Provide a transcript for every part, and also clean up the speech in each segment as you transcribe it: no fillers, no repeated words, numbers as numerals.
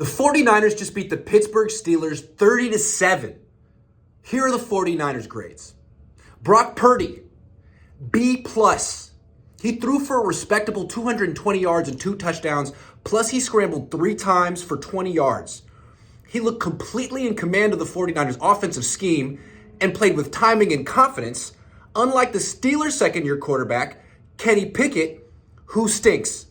The 49ers just beat the Pittsburgh Steelers 30-7. Here are the 49ers grades. Brock Purdy, B+. He threw for a respectable 220 yards and 2 touchdowns, plus he scrambled 3 times for 20 yards. He looked completely in command of the 49ers offensive scheme and played with timing and confidence, unlike the Steelers' second-year quarterback, Kenny Pickett, who stinks.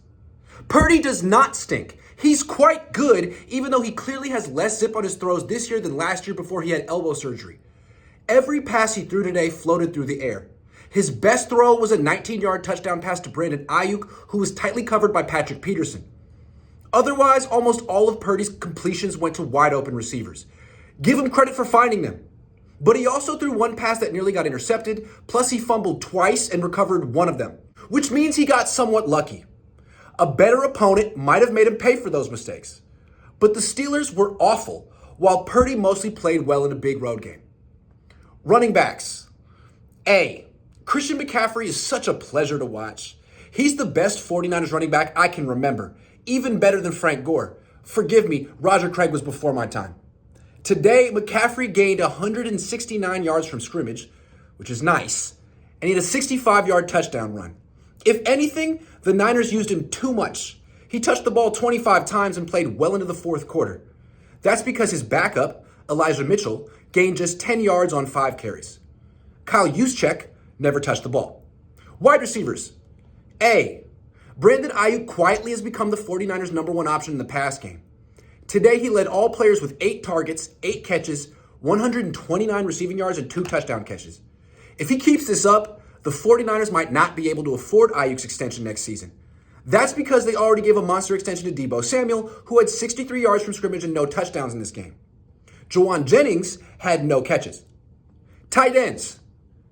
Purdy does not stink. He's quite good, even though he clearly has less zip on his throws this year than last year before he had elbow surgery. Every pass he threw today floated through the air. His best throw was a 19-yard touchdown pass to Brandon Ayuk, who was tightly covered by Patrick Peterson. Otherwise, almost all of Purdy's completions went to wide-open receivers. Give him credit for finding them. But he also threw one pass that nearly got intercepted, plus he fumbled twice and recovered one of them, which means he got somewhat lucky. A better opponent might have made him pay for those mistakes. But the Steelers were awful, while Purdy mostly played well in a big road game. Running backs. A. Christian McCaffrey is such a pleasure to watch. He's the best 49ers running back I can remember, even better than Frank Gore. Forgive me, Roger Craig was before my time. Today, McCaffrey gained 169 yards from scrimmage, which is nice, and he had a 65-yard touchdown run. If anything, the Niners used him too much. He touched the ball 25 times and played well into the fourth quarter. That's because his backup, Elijah Mitchell, gained just 10 yards on 5 carries. Kyle Juszczyk never touched the ball. Wide receivers. A. Brandon Ayuk quietly has become the 49ers' number 1 option in the pass game. Today, he led all players with 8 targets, 8 catches, 129 receiving yards, and 2 touchdown catches. If he keeps this up, the 49ers might not be able to afford Ayuk's extension next season. That's because they already gave a monster extension to Deebo Samuel, who had 63 yards from scrimmage and no touchdowns in this game. Juwan Jennings had no catches. Tight ends.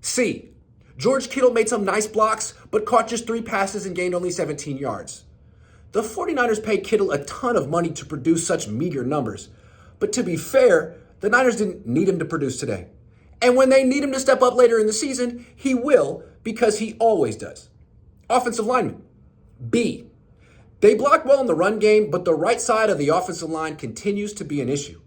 C. George Kittle made some nice blocks, but caught just 3 passes and gained only 17 yards. The 49ers paid Kittle a ton of money to produce such meager numbers. But to be fair, the Niners didn't need him to produce today. And when they need him to step up later in the season, he will, because he always does. Offensive linemen. B. They block well in the run game, but the right side of the offensive line continues to be an issue.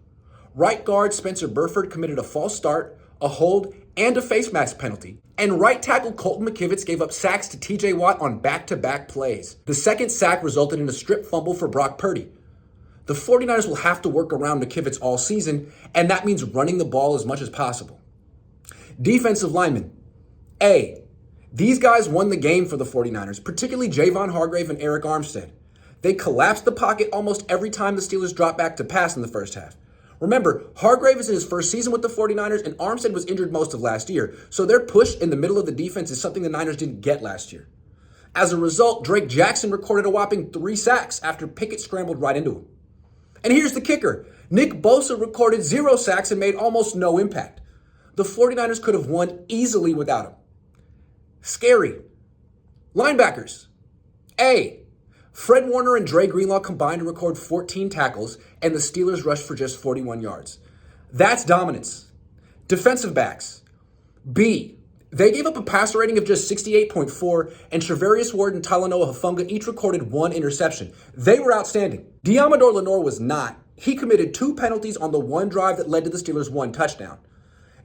Right guard Spencer Burford committed a false start, a hold, and a face mask penalty. And right tackle Colton McKivitz gave up sacks to TJ Watt on back-to-back plays. The second sack resulted in a strip fumble for Brock Purdy. The 49ers will have to work around McKivitz all season, and that means running the ball as much as possible. Defensive linemen. A. These guys won the game for the 49ers, particularly Javon Hargrave and Eric Armstead. They collapsed the pocket almost every time the Steelers dropped back to pass in the first half. Remember, Hargrave is in his first season with the 49ers, and Armstead was injured most of last year, so their push in the middle of the defense is something the Niners didn't get last year. As a result, Drake Jackson recorded a whopping 3 sacks after Pickett scrambled right into him. And here's the kicker. Nick Bosa recorded 0 sacks and made almost no impact. The 49ers could have won easily without him. Scary. Linebackers. A. Fred Warner and Dre Greenlaw combined to record 14 tackles, and the Steelers rushed for just 41 yards. That's dominance. Defensive backs. B. They gave up a passer rating of just 68.4, and Trevarius Ward and Talanoa Hufanga each recorded 1 interception. They were outstanding. Diamador Lenore was not. He committed 2 penalties on the 1 drive that led to the Steelers' 1 touchdown.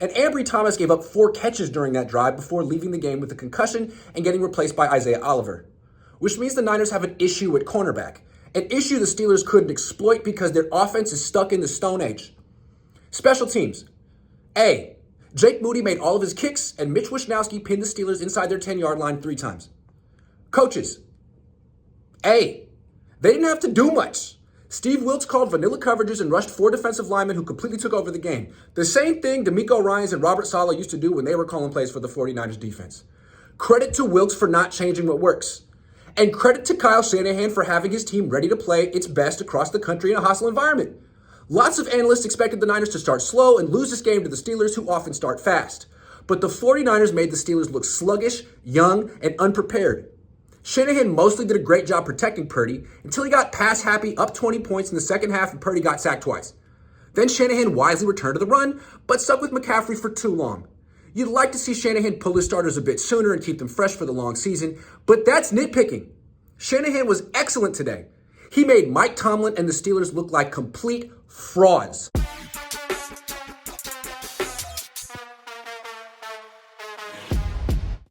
And Ambry Thomas gave up 4 catches during that drive before leaving the game with a concussion and getting replaced by Isaiah Oliver. Which means the Niners have an issue at cornerback. An issue the Steelers couldn't exploit because their offense is stuck in the Stone Age. Special teams. A. Jake Moody made all of his kicks, and Mitch Wishnowsky pinned the Steelers inside their 10-yard line 3 times. Coaches. A. They didn't have to do much. Steve Wilks called vanilla coverages and rushed 4 defensive linemen who completely took over the game. The same thing D'Amico Ryans and Robert Saleh used to do when they were calling plays for the 49ers defense. Credit to Wilks for not changing what works. And credit to Kyle Shanahan for having his team ready to play its best across the country in a hostile environment. Lots of analysts expected the Niners to start slow and lose this game to the Steelers, who often start fast. But the 49ers made the Steelers look sluggish, young, and unprepared. Shanahan mostly did a great job protecting Purdy until he got pass happy up 20 points in the second half and Purdy got sacked twice. Then Shanahan wisely returned to the run, but stuck with McCaffrey for too long. You'd like to see Shanahan pull his starters a bit sooner and keep them fresh for the long season, but that's nitpicking. Shanahan was excellent today. He made Mike Tomlin and the Steelers look like complete frauds.